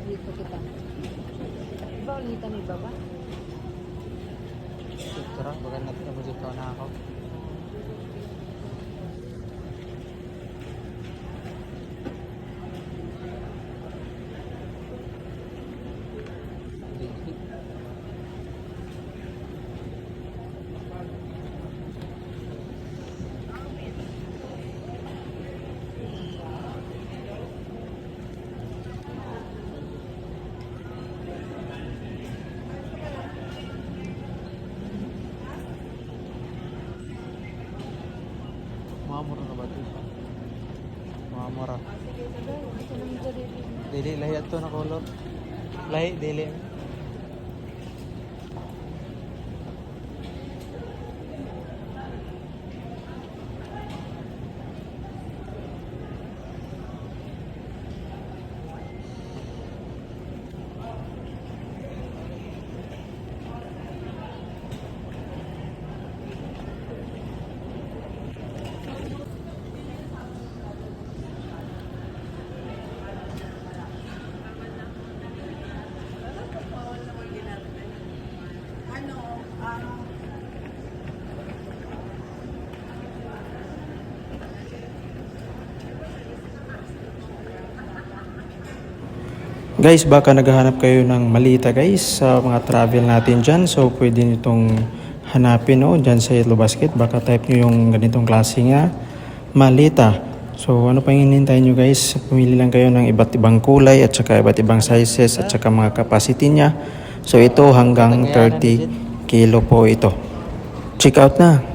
Dito kita. Diba ulitan may baba? Tara, baka natin mo dito na ako. Mamura na ba ito? Mamura. Ito naman dali. Dili, lahi ito na color. Lahi, dili. Guys, baka naghahanap kayo ng malita guys sa mga travel natin dyan. So, pwede nyo itong hanapin dyan sa Yellow Basket. Baka type nyo yung ganitong klase nga malita. So, ano pang hinihintay nyo guys? Pumili lang kayo ng iba't ibang kulay at saka iba't ibang sizes at saka mga capacity niya. So, ito hanggang 30 kilo po ito. Check out na!